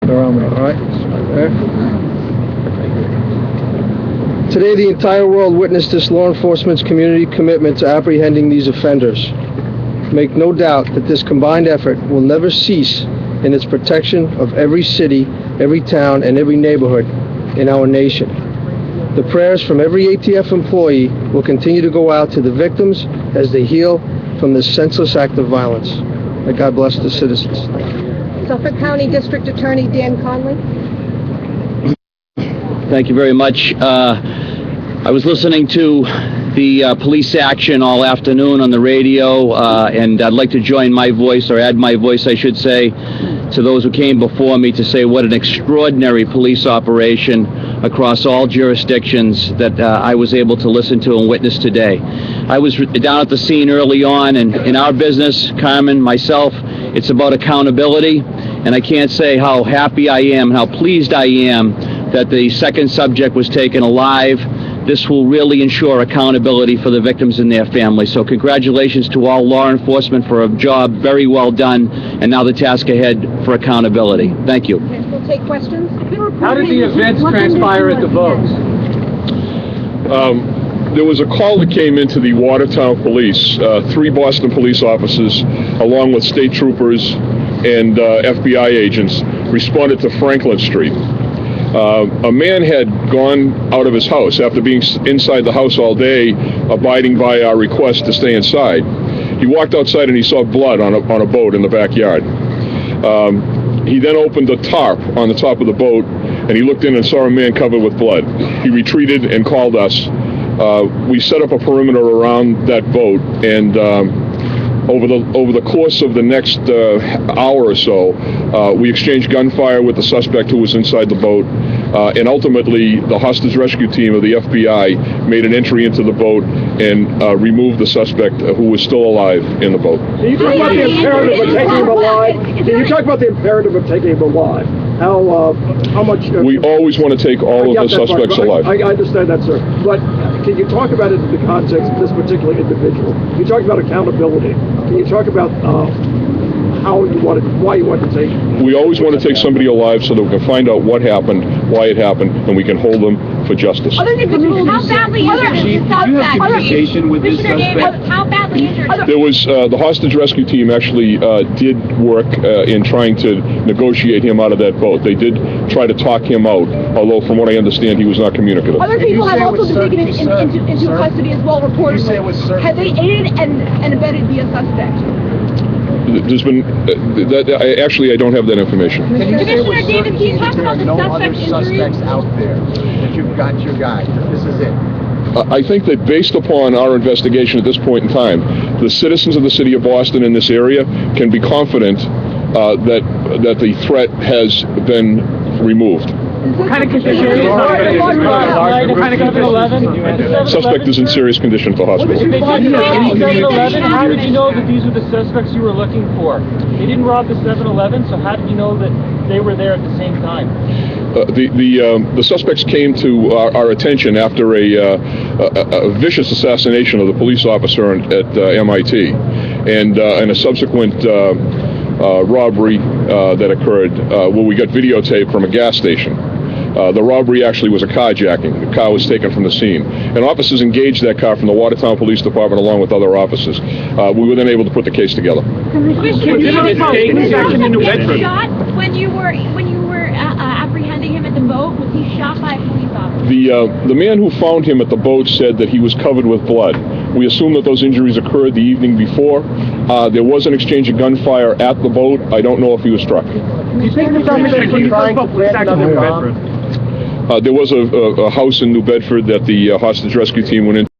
All right. Today, the entire world witnessed this law enforcement's community commitment to apprehending these offenders. Make no doubt that this combined effort will never cease in its protection of every city, every town, and every neighborhood in our nation. The prayers from every ATF employee will continue to go out to the victims as they heal from this senseless act of violence. May God bless the citizens. Suffolk County District Attorney Dan Conley. Thank you very much. I was listening to the police action all afternoon on the radio, and I'd like to join my voice, or add my voice, I should say, to those who came before me to say what an extraordinary police operation across all jurisdictions that I was able to listen to and witness today. I was down at the scene early on, and in our business, Carmen, myself, it's about accountability, and I can't say how happy I am, how pleased I am that the second subject was taken alive. This will really ensure accountability for the victims and their families. So congratulations to all law enforcement for a job very well done, and now the task ahead for accountability. Thank you. Okay, we'll take questions. How did the events transpire at the votes? There was a call that came into the Watertown Police. 3 Boston police officers, along with state troopers and FBI agents, responded to Franklin Street. A man had gone out of his house after being inside the house all day, abiding by our request to stay inside. He walked outside and he saw blood on a boat in the backyard. He then opened the tarp on the top of the boat, and he looked in and saw a man covered with blood. He retreated and called us. We set up a perimeter around that boat, and over the course of the next hour or so, we exchanged gunfire with the suspect who was inside the boat, and ultimately the hostage rescue team of the FBI made an entry into the boat and removed the suspect who was still alive in the boat. Can you talk about the imperative of taking him alive? Can you talk about the imperative of taking him alive? How much... we always want to take all of the suspects alive. I understand that, sir. But can you talk about it in the context of this particular individual? You talk about accountability. Can you talk about why you want to take... We always want to take somebody alive so that we can find out what happened, why it happened, and we can hold them for justice. How badly injured is the suspect? Do you have communication with this suspect? How badly injured? There was the hostage rescue team actually did work in trying to negotiate him out of that boat. They did try to talk him out, although from what I understand, he was not communicative. Other people have also been taken into custody as well, reportedly. Have they aided and abetted the suspect? There's been I don't have that information. Commissioner David, can you talk about the suspect injuries? Suspects out there that you've got your guy. This is it. I think that based upon our investigation at this point in time, the citizens of the city of Boston in this area can be confident that the threat has been removed. What kind of condition is the Suspect is in serious condition for hospital. How did you know that these were the suspects you were looking for? They didn't rob the 7-Eleven, so how did you know that they were there at the same time? The suspects came to our attention after a vicious assassination of the police officer at MIT, and a subsequent robbery that occurred where we got videotape from a gas station. The robbery actually was a carjacking. The car was taken from the scene. And officers engaged that car from the Watertown Police Department along with other officers. We were then able to put the case together. Shot when you were apprehending him at the boat? Was he shot by a police officer? The man who found him at the boat said that he was covered with blood. We assume that those injuries occurred the evening before. There was an exchange of gunfire at the boat. I don't know if he was struck. There was a house in New Bedford that the hostage rescue team went into.